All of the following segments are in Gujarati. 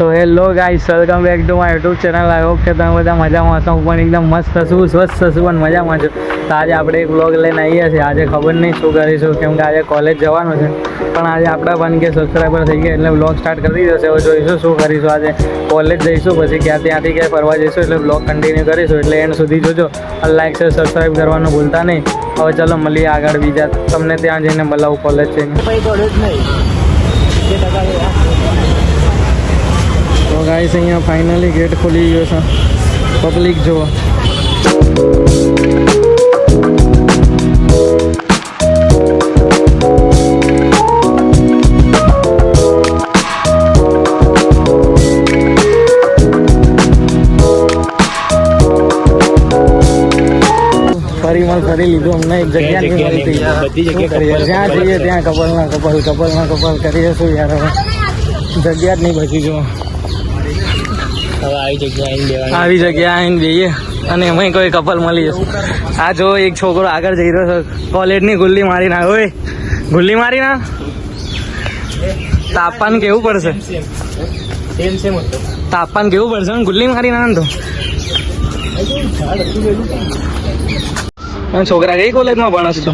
તો hello guys, welcome back to my YouTube channel. I hope કે તમે બધા મજામાં હશો. હું પણ એકદમ મસ્ત છું, સ્વસ્થ છું, પણ મજામાં છું. તો આજે આપણે એક વ્લોગ લઈને આવીએ છીએ. આજે ખબર નહીં શું કરીશું, કેમ કે આજે કોલેજ જવાનું છે. પણ આજે આપણા 1K સબસ્ક્રાઈબર થઈ ગયા એટલે વ્લોગ સ્ટાર્ટ કરી દીધો છે. હવે જોઈશું શું કરીશું. આજે કોલેજ જઈશું, પછી ત્યાંથી ક્યાંય ફરવા જઈશું, એટલે વ્લોગ કન્ટિન્યુ કરીશું. એટલે એન્ડ સુધી જોજો. લાઈક શેર સબસ્ક્રાઈબ કરવાનું ભૂલતા નહીં. હવે ચાલો મળીએ આગળ બીજા. તમને ત્યાં જઈને બોલાવું કોલેજ છે. તો ગાઈસ, અહીંયા ફાઇનલી ગેટ ખુલી ગયો છે. પબ્લિક જુઓ. ફરી લીધું અમને. એક જગ્યા નહીં મળતી, જ્યાં જઈએ ત્યાં કપલના કપલ કરીએ શું યાર. હવે જગ્યા જ નહીં બચી. જો આવી જગ્યા આવીને જઈએ અને એમાં કોઈ કપલ મળી જશે. આ જો એક છોકરો આગળ જઈ રહ્યો છે. કોલેજની ગુલ્લી મારી ના. ઓય ગુલ્લી મારી ના. તાપવાનું કેવું પડશે, તાપવાનું કેવું પડશે ને ગુલ્લી મારી ના. તો છોકરા કઈ કોલેજમાં ભણસ છો?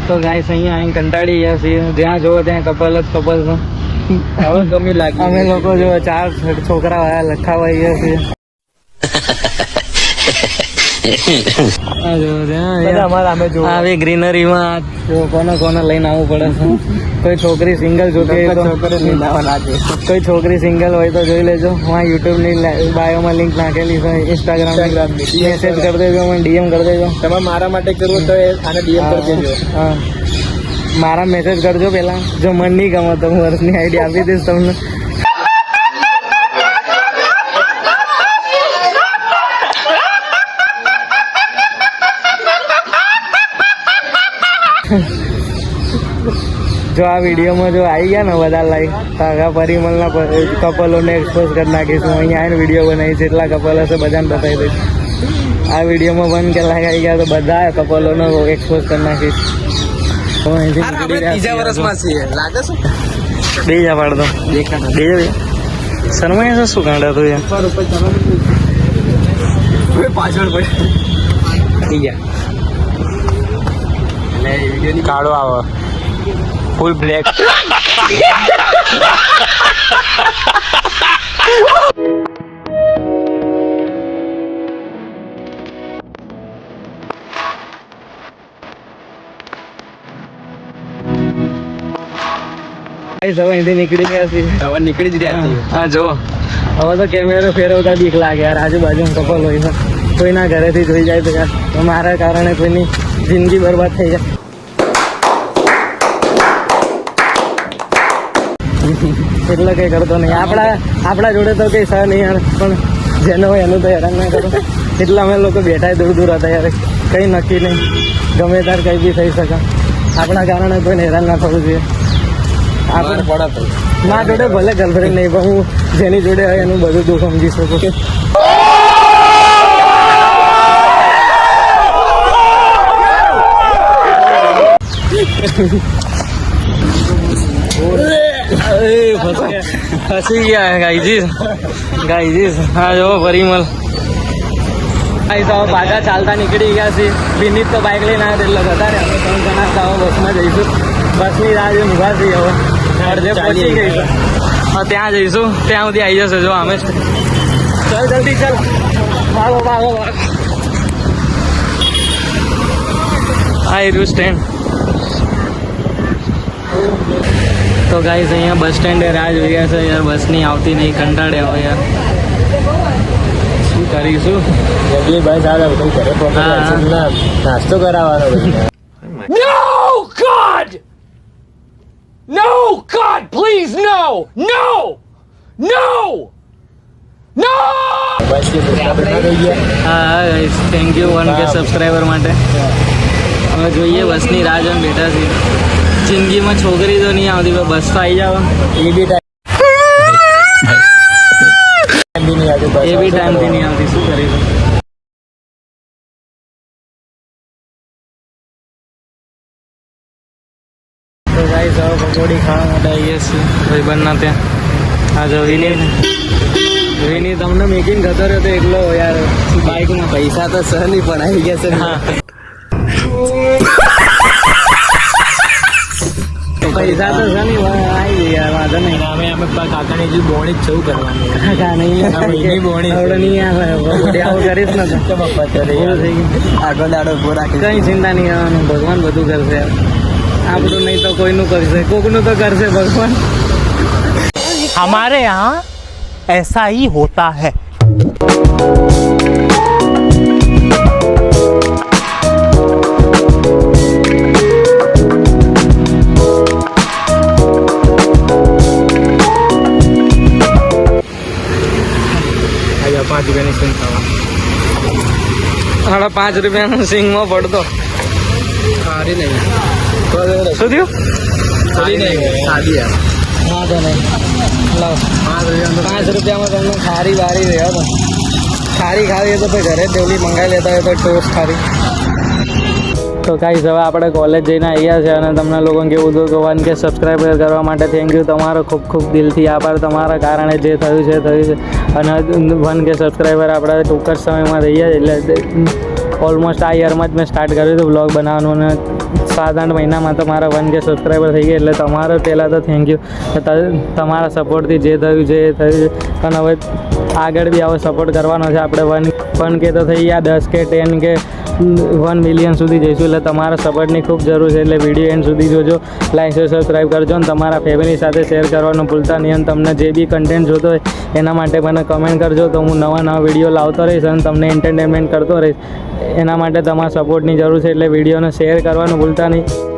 તો ગાઈસ, અહીંયા અહીં કંટાળી ગયા છીએ. જ્યાં જોવો ત્યાં કપલ જ કપલ છે. હવે ગમી લાગે. અમે લોકો જો 4 છોકરા વાળા લખાવાઈ ગયા છીએ. આવી ગ્રીનરીમાં કોને લઈને આવવું પડે છે. કોઈ છોકરી સિંગલ જોતી હોય તો કોઈ છોકરી સિંગલ હોય તો જોઈ લેજો. હું યુટ્યુબની બાયોમાં લિંક નાખેલી છે. ઇન્સ્ટાગ્રામ મેસેજ કરી દેજો, મને ડીએમ કરી દેજો. તમારે મારા માટે કરવું તો આને ડીએમ કરી દેજો. હા, મારા મેસેજ કરજો પહેલા. જો મને નહીં ગમે તો હું વર્ષની આઈડી આપી દઈશ તમને. જો આ વિડીયોમાં જો આવી ગયા ને બધા લાઈક, તો આગા પરિમલના કપલોને એક્સપોઝ કરી નાખીશું. અહીંયા આવીને વિડીયો બનાવી. જેટલા કપલ હશે બધાને બતાવી દઈશ. આ વિડીયોમાં 1K લાઈક આવી ગયા તો બધા કપલોનો એક્સપોઝ કરી નાખીશ. ત્રીજા વર્ષમાં છીએ લાગે છે. બીજા પાડ દો શર્મા છે. શું કાંડા તું યાર પાછળ પડી કાળો આવે ફૂલ બ્લેક. હવે અહીંથી નીકળી ગયા છીએ. હવે નીકળી જ રહ્યા છીએ. હા જો, હવે તો કેમેરો ફેરવતા બીક લાગે યાર. આજુબાજુ કપલ હોય છે, કોઈના ઘરેથી જોઈ જાય તો યાર મારા કારણે કોઈની જિંદગી બરબાદ થઈ જાય. એટલે કઈ કરતો નહીં. આપણા જોડે તો કઈ સહ નહીં યાર, પણ જેનો હોય એનું તો હેરાન ના કરો. એટલા અમે લોકો બેઠા દૂર હતા યાર. કઈ નક્કી નહીં, ગમે તાર કઈ બી થઈ શકે. આપણા કારણે કોઈને હેરાન ના થવું જોઈએ. આપણે મારા જોડે ભલે ગર્લફ્રેન્ડ નહીં, પણ હું જેની જોડે હોય એનું બધું દુઃખ સમજી શકું. ફસી ગયા ગાઈજીસ. હા જો પરિમલ પાછા ચાલતા નીકળી ગયા છે. વિનીત તો બાઇક લઈને આવ્યા એટલે જતા રહ્યા. અમે 3 જણા હતા. બસમાં જઈશું. બસની રાહ જો ઊભા છીએ. હવે અડધે પહોંચી ગઈ છે. હા, ત્યાં જઈશું. ત્યાં સુધી આવી જશે. જો અમે ચાલ જલ્દી ચાલ. ભાગો. આ રહ્યું સ્ટેન્ડ. તો ગાઈસ, અહીંયા બસ સ્ટેન્ડે રાહ જોઈ ગયા છે યાર. બસ નહીં આવતી નહીં. કંટાળ્યા હોય યાર. શું કરીશું? નાસ્તો કરાવવાનો. No, God, please, no! હા guys, thank you 1K subscriber માટે. હવે જોઈએ, બસની રાહ જોઈને બેઠા છીએ. જિંદગીમાં છોકરી તો નહીં આવતી, બસ તો આવી જાવ. એ બી ટાઈમ બી નહીં આવતી બસ. એ બી ટાઈમથી નહીં આવતી, શું કરીશું? તો ગાઈસ હવે પકોડી ખાવા માટે આવીએ છીએ ભાઈબંધના ત્યાં. આ જો વિની તમને મેકિંગ થતો રહ્યો તો એકલો યાર બાઇકમાં. પૈસા તો સર નહીં પણ આવી ગયા છે. હા પૈસા તો છે નહીં, આવી ગઈ યાર, વાંધો નહીં. અમે કાકાની જે બોણી જ છું કરવાની. કાકા નહીં આ મહિની બોણી. આવડે નહીં આવે પકોડી આવું કરીશ ને તો પપ્પા કરે પૂરું થઈ ગયું. આગળ દાડો ઉભો રાખી. કઈ ચિંતા નહીં કરવાનું, ભગવાન બધું કરશે. આપણું નહીં તો કોઈનું કરશે, કોકનું તો કરશે ભગવાન. हमारे यहाँ ऐसा ही होता है. અહીંયા 5 રૂપિયાની સિંગ ખાવા. 5 રૂપિયાનો સિંગમાં પડતો. સારી નહીં. શું થયું? સારી નહીં. સાદી યાર. વાંધો નહીં, લાવ 5 રૂપિયામાં તમને ખારી વારી રહ્યો તો. ખારી ખાવી હોય તો ભાઈ ઘરે જ ડેલી મંગાવી લેતા હોય તો ટોસ્ટ ખારી. તો કાંઈ હવે આપણે કોલેજ જઈને આવ્યા છે અને તમને લોકોને કેવું હતું કે 1K સબસ્ક્રાઈબર કરવા માટે થેન્ક યુ. તમારો ખૂબ ખૂબ દિલથી આભાર. તમારા કારણે જે થયું છે અને 1K સબસ્ક્રાઈબર આપણે ટૂંક જ સમયમાં થઈ ગયા. એટલે ઓલમોસ્ટ આ યરમાં જ મેં સ્ટાર્ટ કર્યું હતું બ્લોગ બનાવવાનું અને 7-8 મહિનામાં તો મારા 1K સબસ્ક્રાઈબર થઈ ગયા. એટલે તમારો પહેલાં તો થેન્ક યુ. તમારા સપોર્ટથી જે થયું છે એ થયું છે અને હવે આગળ બી આવો સપોર્ટ કરવાનો છે. આપણે 1K તો થઈ ગયા, 10K 10K 1 મિલિયન સુધી જઈશું. એટલે તમારા સપોર્ટની ખૂબ જરૂર છે. એટલે વિડીયો એન્ડ સુધી જોજો, લાઈક શેર સબસ્ક્રાઈબ કરજો અને તમારા ફેમિલી સાથે શેર કરવાનું ભૂલતા નહીં. અને તમને જે બી કન્ટેન્ટ જોતો હોય એના માટે મને કમેન્ટ કરજો તો હું નવા વિડીયો લાવતો રહીશ અને તમને એન્ટરટેનમેન્ટ કરતો રહીશ. એના માટે તમારા સપોર્ટની જરૂર છે. એટલે વિડીયોને શેર કરવાનું ભૂલતા નહીં.